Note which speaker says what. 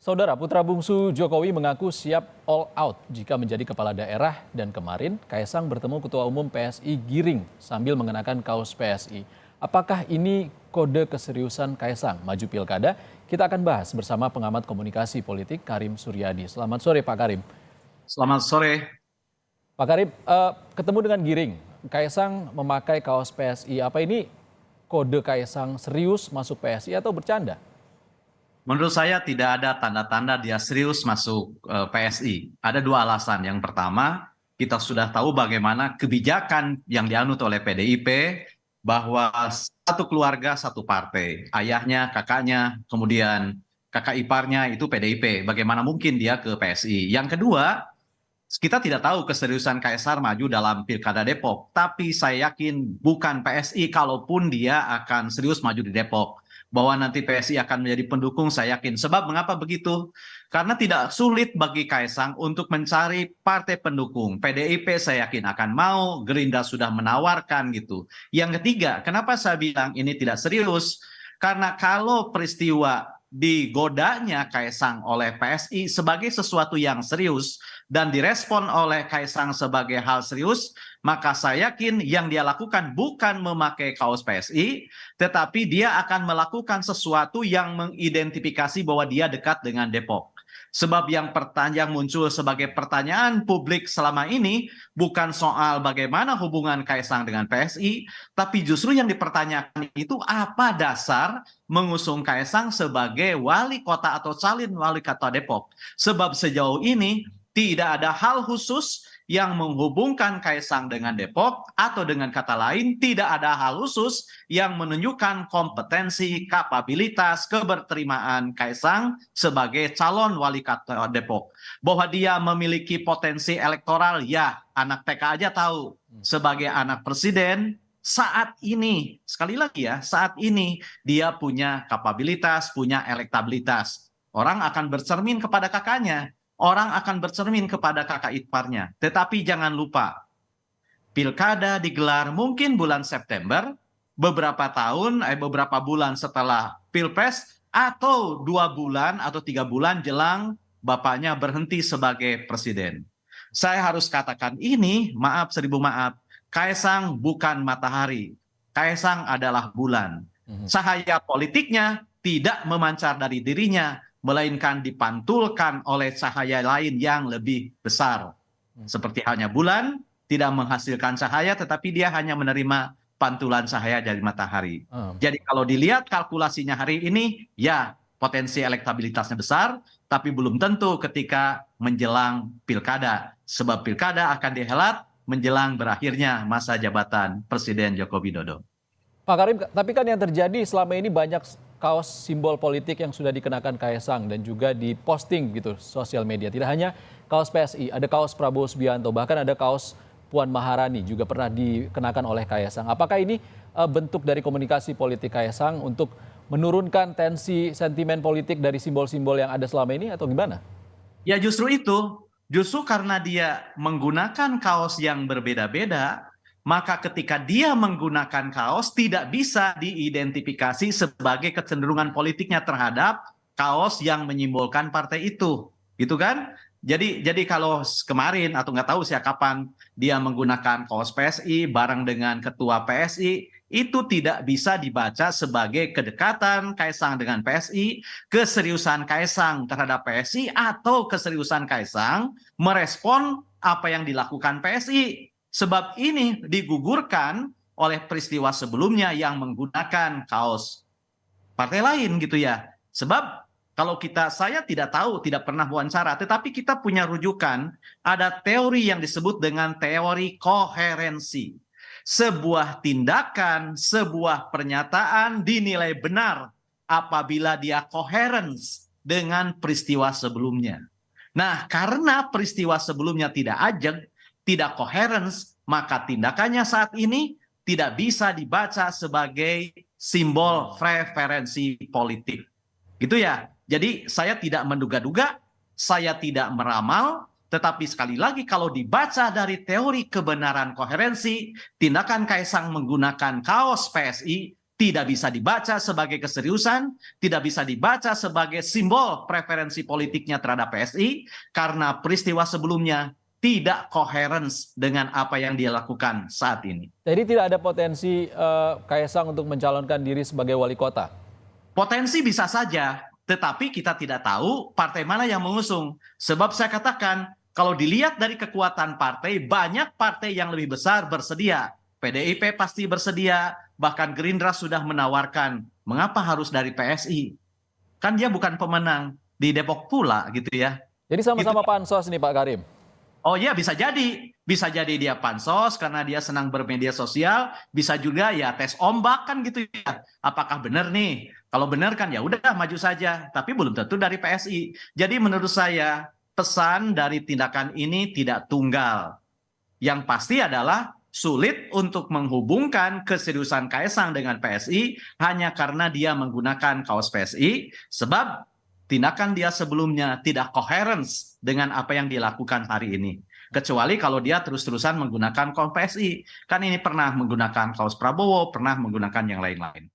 Speaker 1: Saudara putra bungsu Jokowi mengaku siap all out jika menjadi kepala daerah dan kemarin Kaisang bertemu Ketua Umum PSI Giring sambil mengenakan kaos PSI. Apakah ini kode keseriusan Kaisang maju pilkada? Kita akan bahas bersama pengamat komunikasi politik Karim Suryadi. Selamat sore Pak Karim.
Speaker 2: Selamat sore.
Speaker 1: Pak Karim, ketemu dengan Giring, Kaisang memakai kaos PSI. Apa ini kode Kaisang serius masuk PSI atau bercanda?
Speaker 2: Menurut saya tidak ada tanda-tanda dia serius masuk PSI. Ada dua alasan. Yang pertama, kita sudah tahu bagaimana kebijakan yang dianut oleh PDIP bahwa satu keluarga, satu partai. Ayahnya, kakaknya, kemudian kakak iparnya itu PDIP. Bagaimana mungkin dia ke PSI? Yang kedua, kita tidak tahu keseriusan Kaisar maju dalam Pilkada Depok. Tapi saya yakin bukan PSI kalaupun dia akan serius maju di Depok. Bahwa nanti PSI akan menjadi pendukung, saya yakin. Sebab mengapa begitu? Karena tidak sulit bagi Kaisang untuk mencari partai pendukung. PDIP saya yakin akan mau, Gerindra sudah menawarkan gitu. Yang ketiga, kenapa saya bilang ini tidak serius? Karena kalau peristiwa digodanya Kaisang oleh PSI sebagai sesuatu yang serius dan direspon oleh Kaisang sebagai hal serius, maka saya yakin yang dia lakukan bukan memakai kaos PSI, tetapi dia akan melakukan sesuatu yang mengidentifikasi bahwa dia dekat dengan Depok. Sebab yang muncul sebagai pertanyaan publik selama ini bukan soal bagaimana hubungan Kaisang dengan PSI, tapi justru yang dipertanyakan itu apa dasar mengusung Kaisang sebagai wali kota atau calon wali kota Depok. Sebab sejauh ini tidak ada hal khusus yang menghubungkan Kaisang dengan Depok, atau dengan kata lain tidak ada hal khusus yang menunjukkan kompetensi, kapabilitas, keberterimaan Kaisang sebagai calon wali kota Depok. Bahwa dia memiliki potensi elektoral, ya anak TK aja tahu. Sebagai anak presiden, saat ini, sekali lagi ya, saat ini dia punya kapabilitas, punya elektabilitas. Orang akan bercermin kepada kakaknya. Orang akan bercermin kepada kakak iparnya. Tetapi jangan lupa, pilkada digelar mungkin bulan September, beberapa bulan setelah Pilpres, atau 2 bulan atau 3 bulan jelang bapaknya berhenti sebagai presiden. Saya harus katakan ini, maaf seribu maaf, Kaisang bukan matahari. Kaisang adalah bulan. Cahaya politiknya tidak memancar dari dirinya, melainkan dipantulkan oleh cahaya lain yang lebih besar. Seperti halnya bulan, tidak menghasilkan cahaya, tetapi dia hanya menerima pantulan cahaya dari matahari. Jadi kalau dilihat kalkulasinya hari ini, ya potensi elektabilitasnya besar, tapi belum tentu ketika menjelang pilkada. Sebab pilkada akan dihelat menjelang berakhirnya masa jabatan Presiden Joko Widodo.
Speaker 1: Pak Karim, tapi kan yang terjadi selama ini banyak kaos simbol politik yang sudah dikenakan Kaisang dan juga diposting gitu sosial media. Tidak hanya kaos PSI, ada kaos Prabowo Subianto, bahkan ada kaos Puan Maharani juga pernah dikenakan oleh Kaisang. Apakah ini bentuk dari komunikasi politik Kaisang untuk menurunkan tensi sentimen politik dari simbol-simbol yang ada selama ini atau gimana?
Speaker 2: Ya justru itu, justru karena dia menggunakan kaos yang berbeda-beda, maka ketika dia menggunakan kaos tidak bisa diidentifikasi sebagai kecenderungan politiknya terhadap kaos yang menyimbolkan partai itu, gitu kan? Jadi kalau kemarin atau nggak tahu siapa kapan dia menggunakan kaos PSI bareng dengan ketua PSI, itu tidak bisa dibaca sebagai kedekatan Kaisang dengan PSI, keseriusan Kaisang terhadap PSI, atau keseriusan Kaisang merespon apa yang dilakukan PSI. Sebab ini digugurkan oleh peristiwa sebelumnya yang menggunakan kaos partai lain gitu ya. Sebab kalau saya tidak tahu, tidak pernah wawancara, tetapi kita punya rujukan, ada teori yang disebut dengan teori koherensi. Sebuah tindakan, sebuah pernyataan dinilai benar apabila dia koherens dengan peristiwa sebelumnya. Nah, karena peristiwa sebelumnya tidak ajeg, tidak koherens, maka tindakannya saat ini tidak bisa dibaca sebagai simbol preferensi politik. Gitu ya. Jadi saya tidak menduga-duga, saya tidak meramal, tetapi sekali lagi kalau dibaca dari teori kebenaran koherensi, tindakan Kaisang menggunakan kaos PSI tidak bisa dibaca sebagai keseriusan, tidak bisa dibaca sebagai simbol preferensi politiknya terhadap PSI, karena peristiwa sebelumnya tidak coherence dengan apa yang dia lakukan saat ini.
Speaker 1: Jadi tidak ada potensi Kaisang untuk mencalonkan diri sebagai wali kota?
Speaker 2: Potensi bisa saja, tetapi kita tidak tahu partai mana yang mengusung. Sebab saya katakan, kalau dilihat dari kekuatan partai, banyak partai yang lebih besar bersedia. PDIP pasti bersedia, bahkan Gerindra sudah menawarkan, mengapa harus dari PSI? Kan dia bukan pemenang di Depok pula gitu ya.
Speaker 1: Jadi sama-sama pansos nih Pak Karim?
Speaker 2: Oh iya, bisa jadi dia pansos karena dia senang bermedia sosial, bisa juga ya tes ombak kan gitu ya. Apakah benar nih? Kalau benar kan ya udah maju saja, tapi belum tentu dari PSI. Jadi menurut saya pesan dari tindakan ini tidak tunggal. Yang pasti adalah sulit untuk menghubungkan keseriusan Kaisang dengan PSI hanya karena dia menggunakan kaos PSI, sebab tindakan dia sebelumnya tidak coherence dengan apa yang dilakukan hari ini. Kecuali kalau dia terus-terusan menggunakan kaos PSI. Kan ini pernah menggunakan kaos Prabowo, pernah menggunakan yang lain-lain.